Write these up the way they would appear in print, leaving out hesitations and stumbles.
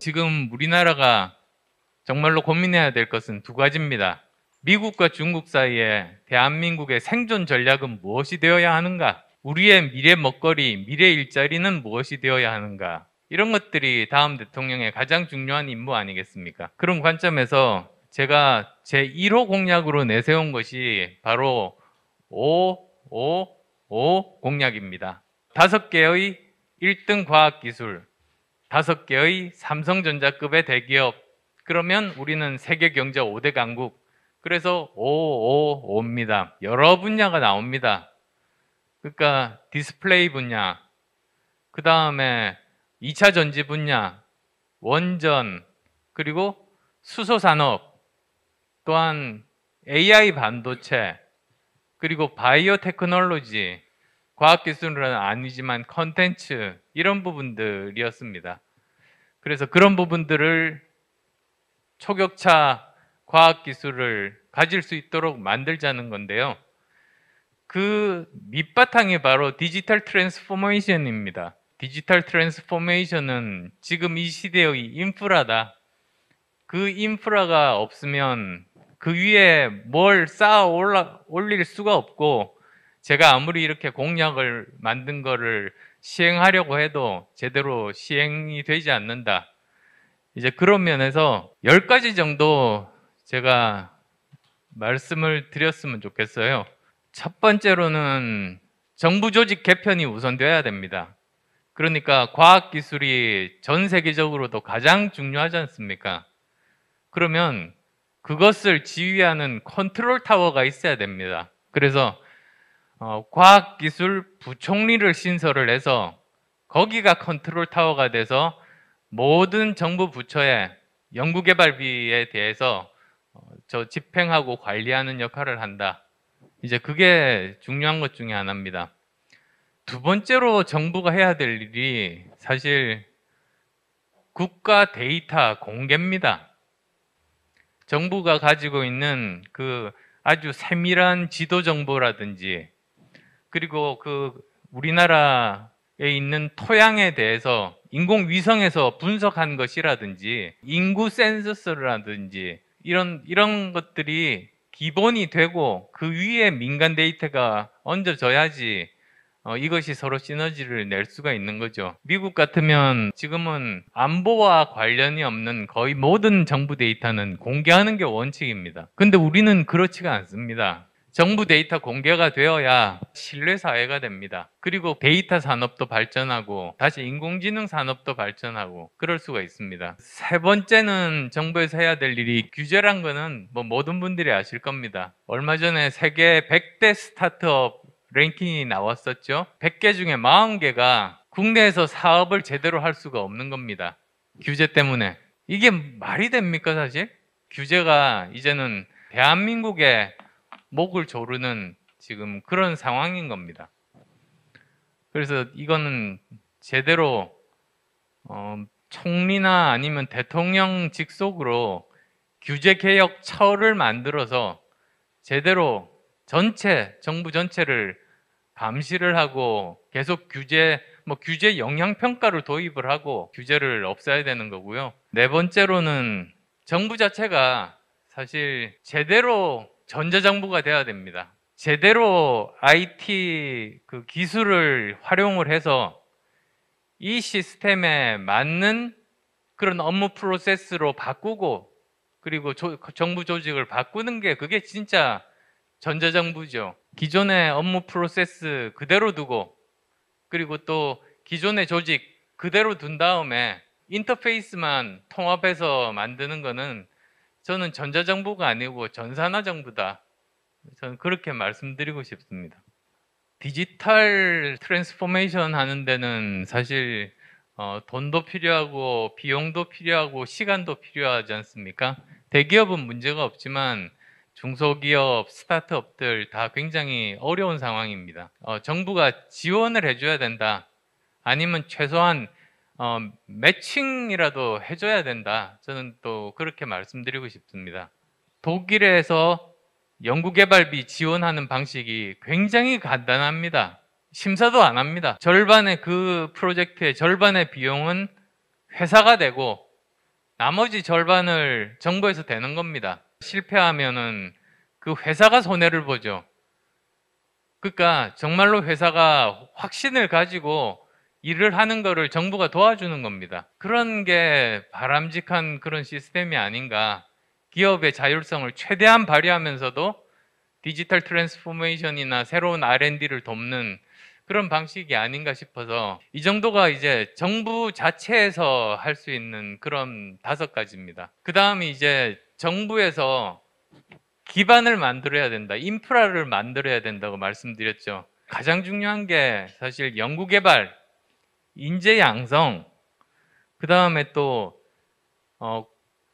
지금 우리나라가 정말로 고민해야 될 것은 두 가지입니다. 미국과 중국 사이에 대한민국의 생존 전략은 무엇이 되어야 하는가? 우리의 미래 먹거리, 미래 일자리는 무엇이 되어야 하는가? 이런 것들이 다음 대통령의 가장 중요한 임무 아니겠습니까? 그런 관점에서 제가 제 1호 공약으로 내세운 것이 바로 555 공약입니다. 5개의 1등 과학기술, 5개의 삼성전자급의 대기업, 그러면 우리는 세계 경제 5대 강국, 그래서 555입니다. 여러 분야가 나옵니다. 그러니까 디스플레이 분야, 그 다음에 2차 전지 분야, 원전, 그리고 수소산업, 또한 AI 반도체, 그리고 바이오 테크놀로지, 과학기술은 아니지만 컨텐츠, 이런 부분들이었습니다. 그래서 그런 부분들을 초격차 과학기술을 가질 수 있도록 만들자는 건데요. 그 밑바탕이 바로 디지털 트랜스포메이션입니다. 디지털 트랜스포메이션은 지금 이 시대의 인프라다. 그 인프라가 없으면 그 위에 뭘 쌓아 올릴 수가 없고, 제가 아무리 이렇게 공약을 만든 거를 시행하려고 해도 제대로 시행이 되지 않는다. 이제 그런 면에서 10가지 정도 제가 말씀을 드렸으면 좋겠어요. 첫 번째로는 정부 조직 개편이 우선돼야 됩니다. 그러니까 과학기술이 전 세계적으로도 가장 중요하지 않습니까? 그러면 그것을 지휘하는 컨트롤 타워가 있어야 됩니다. 그래서 과학기술 부총리를 신설을 해서 거기가 컨트롤 타워가 돼서 모든 정부 부처의 연구개발비에 대해서 집행하고 관리하는 역할을 한다. 이제 그게 중요한 것 중에 하나입니다. 두 번째로 정부가 해야 될 일이 사실 국가 데이터 공개입니다. 정부가 가지고 있는 그 아주 세밀한 지도 정보라든지, 그리고 그 우리나라에 있는 토양에 대해서 인공위성에서 분석한 것이라든지, 인구 센서스라든지, 이런 것들이 기본이 되고 그 위에 민간 데이터가 얹어져야지 이것이 서로 시너지를 낼 수가 있는 거죠. 미국 같으면 지금은 안보와 관련이 없는 거의 모든 정부 데이터는 공개하는 게 원칙입니다. 근데 우리는 그렇지가 않습니다. 정부 데이터 공개가 되어야 신뢰 사회가 됩니다. 그리고 데이터 산업도 발전하고 다시 인공지능 산업도 발전하고 그럴 수가 있습니다. 세 번째는 정부에서 해야 될 일이 규제란 거는 뭐 모든 분들이 아실 겁니다. 얼마 전에 세계 100대 스타트업 랭킹이 나왔었죠. 100개 중에 40개가 국내에서 사업을 제대로 할 수가 없는 겁니다. 규제 때문에. 이게 말이 됩니까, 사실? 규제가 이제는 대한민국의 목을 조르는 지금 그런 상황인 겁니다. 그래서 이거는 제대로 총리나 아니면 대통령 직속으로 규제개혁처를 만들어서 제대로 정부 전체를 감시를 하고 계속 규제 영향평가를 도입을 하고 규제를 없애야 되는 거고요. 네 번째로는 정부 자체가 사실 제대로 전자정부가 돼야 됩니다. 제대로 IT 그 기술을 활용을 해서 이 시스템에 맞는 그런 업무 프로세스로 바꾸고, 그리고 정부 조직을 바꾸는 게 그게 진짜 전자정부죠. 기존의 업무 프로세스 그대로 두고, 그리고 또 기존의 조직 그대로 둔 다음에 인터페이스만 통합해서 만드는 거는 저는 전자정부가 아니고 전산화정부다. 저는 그렇게 말씀드리고 싶습니다. 디지털 트랜스포메이션 하는 데는 사실 돈도 필요하고 비용도 필요하고 시간도 필요하지 않습니까? 대기업은 문제가 없지만 중소기업, 스타트업들 다 굉장히 어려운 상황입니다. 정부가 지원을 해줘야 된다. 아니면 최소한 매칭이라도 해줘야 된다. 저는 또 그렇게 말씀드리고 싶습니다. 독일에서 연구개발비 지원하는 방식이 굉장히 간단합니다. 심사도 안 합니다. 그 프로젝트의 절반의 비용은 회사가 되고 나머지 절반을 정부에서 대는 겁니다. 실패하면은 그 회사가 손해를 보죠. 그러니까 정말로 회사가 확신을 가지고 일을 하는 거를 정부가 도와주는 겁니다. 그런 게 바람직한 그런 시스템이 아닌가. 기업의 자율성을 최대한 발휘하면서도 디지털 트랜스포메이션이나 새로운 R&D를 돕는 그런 방식이 아닌가 싶어서 이 정도가 이제 정부 자체에서 할 수 있는 그런 5가지입니다. 그 다음에 이제 정부에서 기반을 만들어야 된다. 인프라를 만들어야 된다고 말씀드렸죠. 가장 중요한 게 사실 연구개발, 인재 양성, 그 다음에 또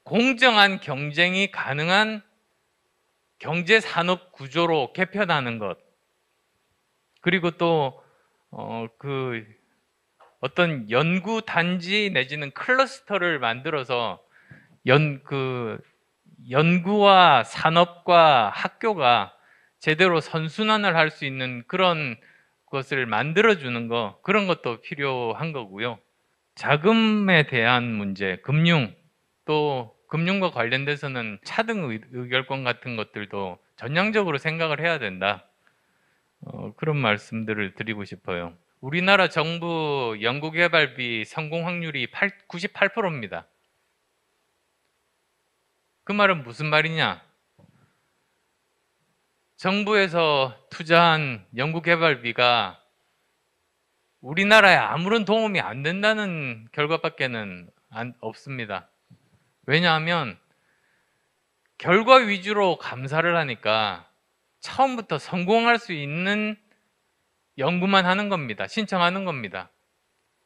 공정한 경쟁이 가능한 경제 산업 구조로 개편하는 것. 그리고 또 어떤 연구 단지 내지는 클러스터를 만들어서 연구와 산업과 학교가 제대로 선순환을 할 수 있는 그런 것을 만들어주는 거, 그런 것도 필요한 거고요. 자금에 대한 문제, 또 금융과 관련돼서는 차등 의결권 같은 것들도 전향적으로 생각을 해야 된다. 그런 말씀들을 드리고 싶어요. 우리나라 정부 연구개발비 성공 확률이 98%입니다. 그 말은 무슨 말이냐? 정부에서 투자한 연구개발비가 우리나라에 아무런 도움이 안 된다는 결과밖에는 없습니다. 왜냐하면 결과 위주로 감사를 하니까 처음부터 성공할 수 있는 연구만 하는 겁니다. 신청하는 겁니다.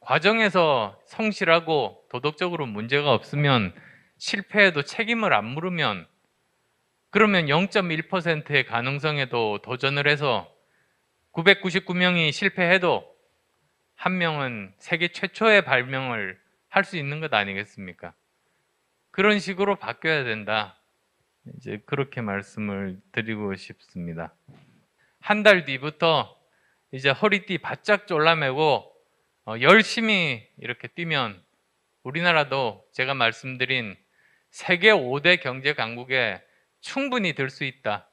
과정에서 성실하고 도덕적으로 문제가 없으면 실패해도 책임을 안 물으면 그러면 0.1%의 가능성에도 도전을 해서 999명이 실패해도 한 명은 세계 최초의 발명을 할 수 있는 것 아니겠습니까? 그런 식으로 바뀌어야 된다. 이제 그렇게 말씀을 드리고 싶습니다. 한 달 뒤부터 이제 허리띠 바짝 졸라매고 열심히 이렇게 뛰면 우리나라도 제가 말씀드린 세계 5대 경제 강국에 충분히 들 수 있다.